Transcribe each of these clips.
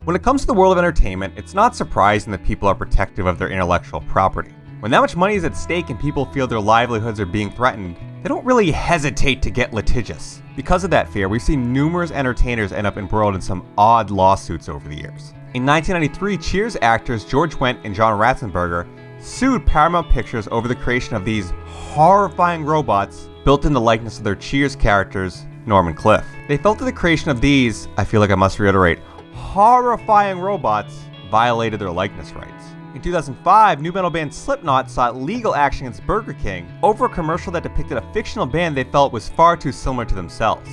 When it comes to the world of entertainment, it's not surprising that people are protective of their intellectual property. When that much money is at stake and people feel their livelihoods are being threatened, they don't really hesitate to get litigious. Because of that fear, we've seen numerous entertainers end up embroiled in some odd lawsuits over the years. In 1993, Cheers actors George Wendt and John Ratzenberger sued Paramount Pictures over the creation of these horrifying robots built in the likeness of their Cheers characters, Norm and Cliff. They felt that the creation of these, I feel like I must reiterate, horrifying robots violated their likeness rights. In 2005, new metal band Slipknot sought legal action against Burger King over a commercial that depicted a fictional band they felt was far too similar to themselves.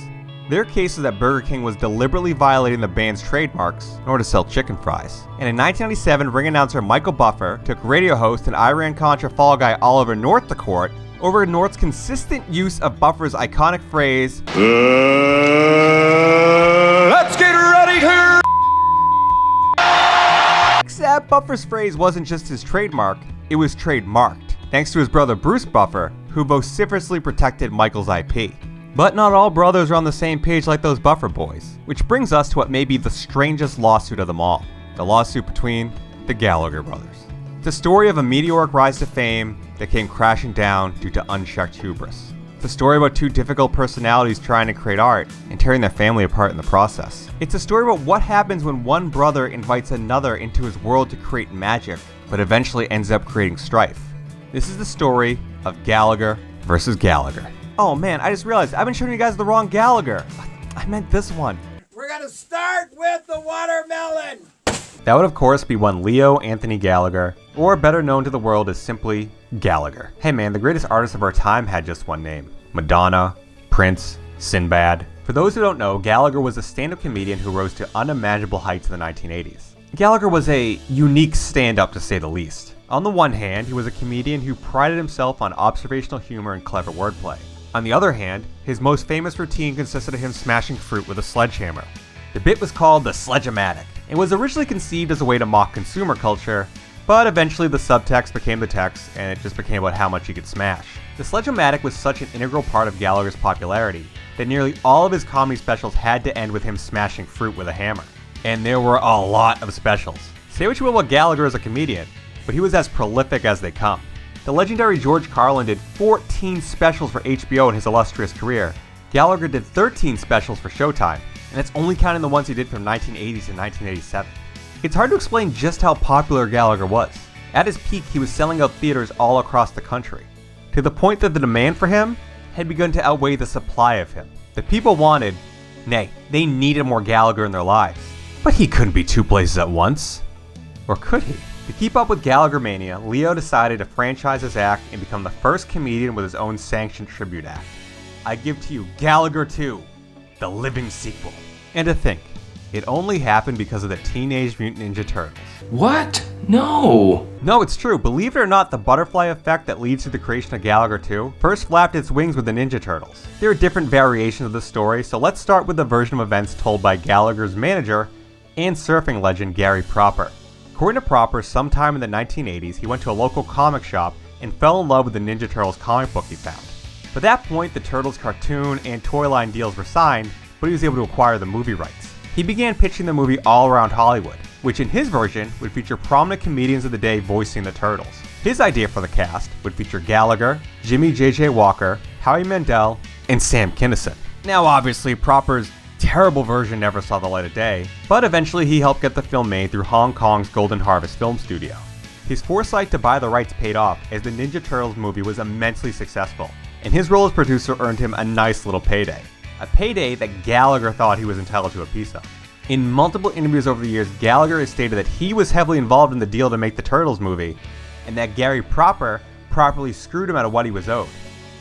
Their case was that Burger King was deliberately violating the band's trademarks in order to sell chicken fries. And in 1997, ring announcer Michael Buffer took radio host and Iran-Contra fall guy Oliver North to court over North's consistent use of Buffer's iconic phrase, let's get ready here! Except Buffer's phrase wasn't just his trademark, it was trademarked, thanks to his brother Bruce Buffer, who vociferously protected Michael's IP. But not all brothers are on the same page like those Buffer boys, which brings us to what may be the strangest lawsuit of them all, the lawsuit between the Gallagher brothers. It's a story of a meteoric rise to fame that came crashing down due to unchecked hubris. It's a story about two difficult personalities trying to create art and tearing their family apart in the process. It's a story about what happens when one brother invites another into his world to create magic, but eventually ends up creating strife. This is the story of Gallagher versus Gallagher. Oh man, I just realized I've been showing you guys the wrong Gallagher. I meant this one. We're gonna start with the watermelon! That would of course be one Leo Anthony Gallagher, or better known to the world as simply Gallagher. Hey man, the greatest artists of our time had just one name. Madonna, Prince, Sinbad. For those who don't know, Gallagher was a stand-up comedian who rose to unimaginable heights in the 1980s. Gallagher was a unique stand-up to say the least. On the one hand, he was a comedian who prided himself on observational humor and clever wordplay. On the other hand, his most famous routine consisted of him smashing fruit with a sledgehammer. The bit was called the Sledge-O-Matic. It was originally conceived as a way to mock consumer culture, but eventually the subtext became the text and it just became about how much he could smash. The Sledge-O-Matic was such an integral part of Gallagher's popularity that nearly all of his comedy specials had to end with him smashing fruit with a hammer. And there were a lot of specials. Say what you will about Gallagher as a comedian, but he was as prolific as they come. The legendary George Carlin did 14 specials for HBO in his illustrious career. Gallagher did 13 specials for Showtime, and that's only counting the ones he did from 1980 to 1987. It's hard to explain just how popular Gallagher was. At his peak, he was selling out theaters all across the country, to the point that the demand for him had begun to outweigh the supply of him. The people wanted, nay, they needed more Gallagher in their lives. But he couldn't be two places at once. Or could he? To keep up with Gallagher mania, Leo decided to franchise his act and become the first comedian with his own sanctioned tribute act. I give to you Gallagher II, the living sequel. And to think, it only happened because of the Teenage Mutant Ninja Turtles. What? No! No, it's true. Believe it or not, the butterfly effect that leads to the creation of Gallagher II first flapped its wings with the Ninja Turtles. There are different variations of the story, so let's start with the version of events told by Gallagher's manager and surfing legend Gary Proper. According to Proper, sometime in the 1980s, he went to a local comic shop and fell in love with the Ninja Turtles comic book he found. By that point, the Turtles cartoon and toy line deals were signed, but he was able to acquire the movie rights. He began pitching the movie all around Hollywood, which in his version would feature prominent comedians of the day voicing the Turtles. His idea for the cast would feature Gallagher, Jimmy J.J. Walker, Howie Mandel, and Sam Kinison. Now obviously, Proper's terrible version never saw the light of day, but eventually he helped get the film made through Hong Kong's Golden Harvest Film Studio. His foresight to buy the rights paid off, as the Ninja Turtles movie was immensely successful, and his role as producer earned him a nice little payday. A payday that Gallagher thought he was entitled to a piece of. In multiple interviews over the years, Gallagher has stated that he was heavily involved in the deal to make the Turtles movie, and that Gary Proper properly screwed him out of what he was owed.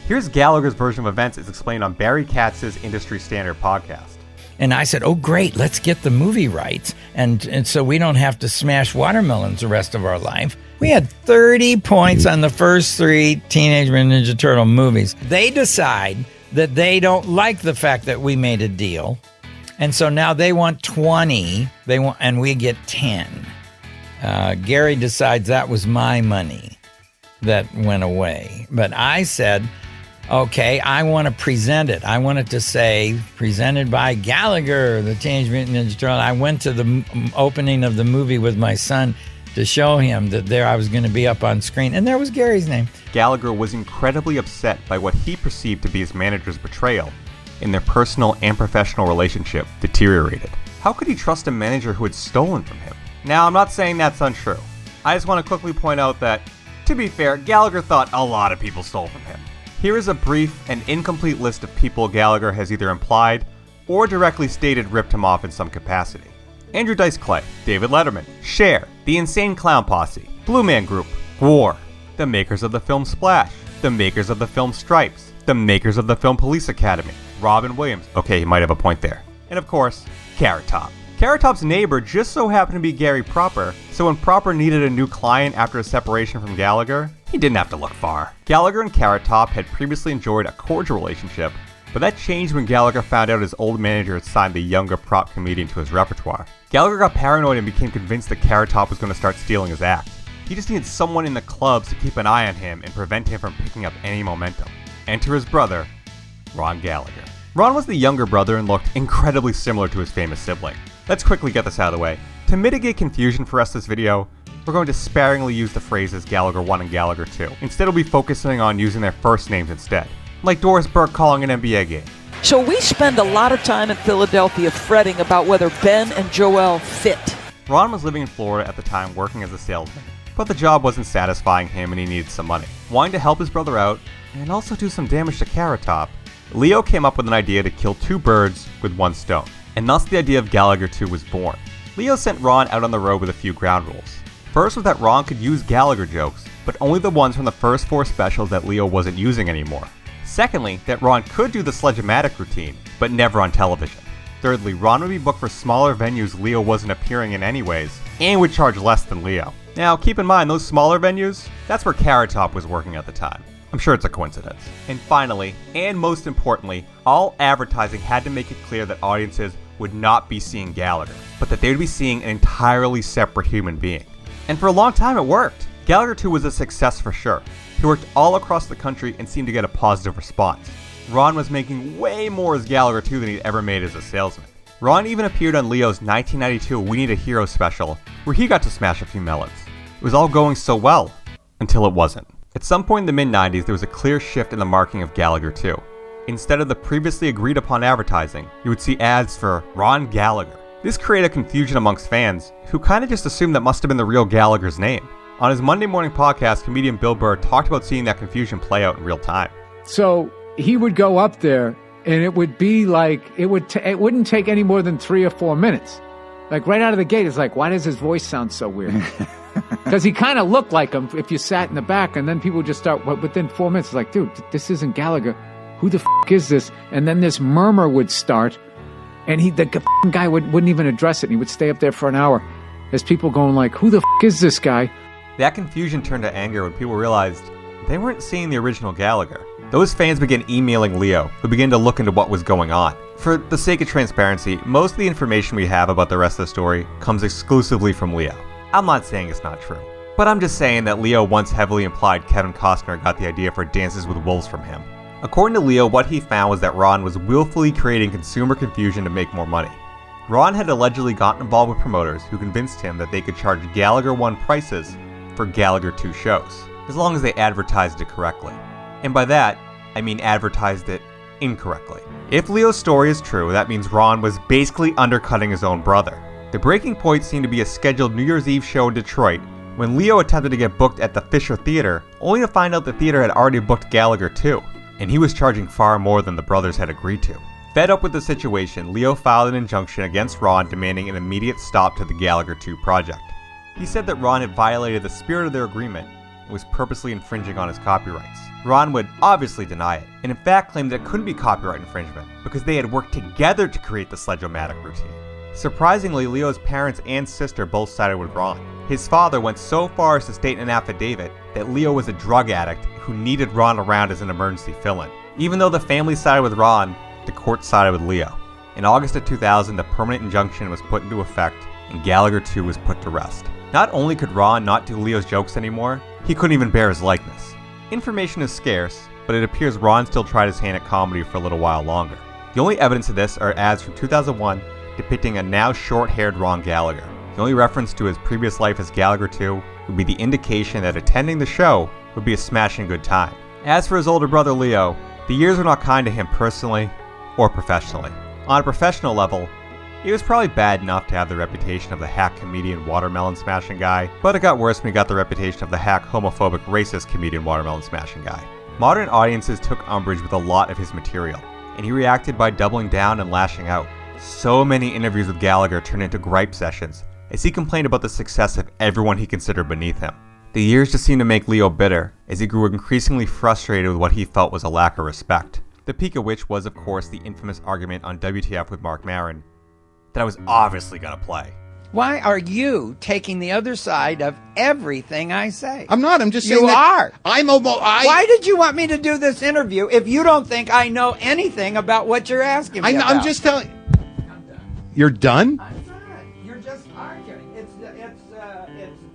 Here's Gallagher's version of events as explained on Barry Katz's Industry Standard podcast. And I said, oh, great, let's get the movie rights. And so we don't have to smash watermelons the rest of our life. We had 30 points on the first 3 Teenage Mutant Ninja Turtle movies. They decide that they don't like the fact that we made a deal. And so now they want 20, and we get 10. Gary decides that was my money that went away. But I said, Okay, I want to present it. I want it to say, presented by Gallagher, the Teenage Mutant Ninja Turtle. I went to the opening of the movie with my son to show him that there I was going to be up on screen. And there was Gary's name. Gallagher was incredibly upset by what he perceived to be his manager's betrayal, and their personal and professional relationship deteriorated. How could he trust a manager who had stolen from him? Now, I'm not saying that's untrue. I just want to quickly point out that, to be fair, Gallagher thought a lot of people stole from him. Here is a brief and incomplete list of people Gallagher has either implied or directly stated ripped him off in some capacity. Andrew Dice Clay, David Letterman, Cher, The Insane Clown Posse, Blue Man Group, War, the makers of the film Splash, the makers of the film Stripes, the makers of the film Police Academy, Robin Williams, okay, he might have a point there, and of course, Carrot Top. Carrot Top's neighbor just so happened to be Gary Proper, so when Proper needed a new client after a separation from Gallagher, he didn't have to look far. Gallagher and Carrot Top had previously enjoyed a cordial relationship, but that changed when Gallagher found out his old manager had signed the younger prop comedian to his repertoire. Gallagher got paranoid and became convinced that Carrot Top was going to start stealing his act. He just needed someone in the clubs to keep an eye on him and prevent him from picking up any momentum. Enter his brother, Ron Gallagher. Ron was the younger brother and looked incredibly similar to his famous sibling. Let's quickly get this out of the way. To mitigate confusion for us this video, we're going to sparingly use the phrases Gallagher I and Gallagher II. Instead, we'll be focusing on using their first names instead, like Doris Burke calling an NBA game. So we spend a lot of time in Philadelphia fretting about whether Ben and Joel fit. Ron was living in Florida at the time working as a salesman, but the job wasn't satisfying him and he needed some money. Wanting to help his brother out, and also do some damage to Carrot Top, Leo came up with an idea to kill two birds with one stone, and thus the idea of Gallagher II was born. Leo sent Ron out on the road with a few ground rules. First was that Ron could use Gallagher jokes, but only the ones from the first 4 specials that Leo wasn't using anymore. Secondly, that Ron could do the sledge-o-matic routine, but never on television. Thirdly, Ron would be booked for smaller venues Leo wasn't appearing in anyways, and would charge less than Leo. Now, keep in mind, those smaller venues, that's where Carrot Top was working at the time. I'm sure it's a coincidence. And finally, and most importantly, all advertising had to make it clear that audiences would not be seeing Gallagher, but that they would be seeing an entirely separate human being. And for a long time it worked. Gallagher II was a success for sure. He worked all across the country and seemed to get a positive response. Ron was making way more as Gallagher II than he'd ever made as a salesman. Ron even appeared on Leo's 1992 We Need a Hero special, where he got to smash a few melons. It was all going so well, until it wasn't. At some point in the mid-90s, there was a clear shift in the marketing of Gallagher II. Instead of the previously agreed upon advertising, you would see ads for Ron Gallagher. This created confusion amongst fans, who kind of just assumed that must have been the real Gallagher's name. On his Monday morning podcast, comedian Bill Burr talked about seeing that confusion play out in real time. So he would go up there, and it would be like, it wouldn't take any more than 3 or 4 minutes. Like right out of the gate, it's like, why does his voice sound so weird? Because he kind of looked like him if you sat in the back, and then people would just start, within 4 minutes, it's like, dude, this isn't Gallagher. Who the is this? And then this murmur would start, and the guy wouldn't even address it, and he would stay up there for an hour as people going like, who the is this guy? That confusion turned to anger when people realized they weren't seeing the original Gallagher. Those fans began emailing Leo, who began to look into what was going on. For the sake of transparency, most of the information we have about the rest of the story comes exclusively from Leo. I'm not saying it's not true, but I'm just saying that Leo once heavily implied Kevin Costner got the idea for Dances with Wolves from him. According to Leo, what he found was that Ron was willfully creating consumer confusion to make more money. Ron had allegedly gotten involved with promoters who convinced him that they could charge Gallagher I prices for Gallagher II shows, as long as they advertised it correctly. And by that, I mean advertised it incorrectly. If Leo's story is true, that means Ron was basically undercutting his own brother. The breaking point seemed to be a scheduled New Year's Eve show in Detroit, when Leo attempted to get booked at the Fisher Theater, only to find out the theater had already booked Gallagher II, and he was charging far more than the brothers had agreed to. Fed up with the situation, Leo filed an injunction against Ron demanding an immediate stop to the Gallagher II project. He said that Ron had violated the spirit of their agreement and was purposely infringing on his copyrights. Ron would obviously deny it, and in fact claimed that it couldn't be copyright infringement because they had worked together to create the sledge-o-matic routine. Surprisingly, Leo's parents and sister both sided with Ron. His father went so far as to state in an affidavit that Leo was a drug addict who needed Ron around as an emergency fill-in. Even though the family sided with Ron, the court sided with Leo. In August of 2000, the permanent injunction was put into effect, and Gallagher II was put to rest. Not only could Ron not do Leo's jokes anymore, he couldn't even bear his likeness. Information is scarce, but it appears Ron still tried his hand at comedy for a little while longer. The only evidence of this are ads from 2001 depicting a now short-haired Ron Gallagher. The only reference to his previous life as Gallagher II would be the indication that attending the show would be a smashing good time. As for his older brother Leo, the years were not kind to him personally or professionally. On a professional level, it was probably bad enough to have the reputation of the hack comedian watermelon smashing guy, but it got worse when he got the reputation of the hack homophobic racist comedian watermelon smashing guy. Modern audiences took umbrage with a lot of his material, and he reacted by doubling down and lashing out. So many interviews with Gallagher turned into gripe sessions, as he complained about the success of everyone he considered beneath him. The years just seemed to make Leo bitter, as he grew increasingly frustrated with what he felt was a lack of respect. The peak of which was, of course, the infamous argument on WTF with Mark Maron that I was obviously gonna play. Why are you taking the other side of everything I say? I'm not. I'm just saying you that are. Why did you want me to do this interview if you don't think I know anything about what you're asking me about? I'm just telling. You're done? I'm done. You're just arguing. It's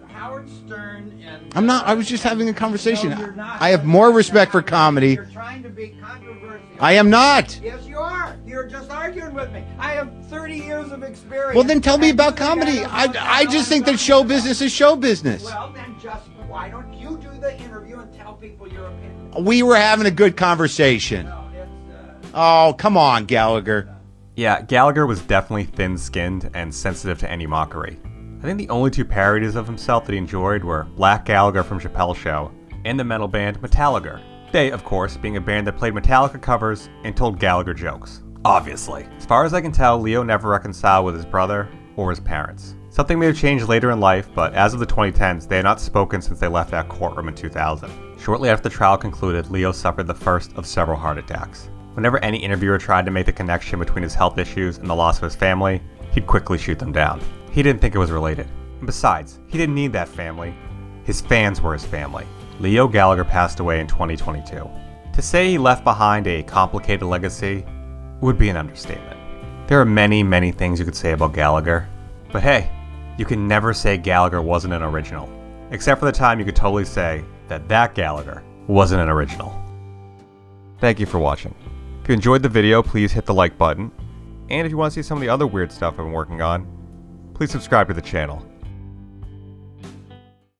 Howard Stern and. I'm not. I was just having a conversation. No, you're not. I have more respect for comedy. You're trying to be controversial. I am not. Yes, you are. You're just arguing with me. I have 30 years of experience. Well, then tell me about comedy. I just think that show business is show business. Well, then why don't you do the interview and tell people your opinion? We were having a good conversation. No, it's, Oh, come on, Gallagher. Yeah, Gallagher was definitely thin-skinned and sensitive to any mockery. I think the only two parodies of himself that he enjoyed were Black Gallagher from Chappelle's Show and the metal band Metallica. They, of course, being a band that played Metallica covers and told Gallagher jokes. Obviously. As far as I can tell, Leo never reconciled with his brother or his parents. Something may have changed later in life, but as of the 2010s, they had not spoken since they left that courtroom in 2000. Shortly after the trial concluded, Leo suffered the first of several heart attacks. Whenever any interviewer tried to make the connection between his health issues and the loss of his family, he'd quickly shoot them down. He didn't think it was related. And besides, he didn't need that family. His fans were his family. Leo Gallagher passed away in 2022. To say he left behind a complicated legacy would be an understatement. There are many, many things you could say about Gallagher, but hey, you can never say Gallagher wasn't an original. Except for the time you could totally say that Gallagher wasn't an original. Thank you for watching. If you enjoyed the video, please hit the like button. And if you want to see some of the other weird stuff I've been working on, please subscribe to the channel.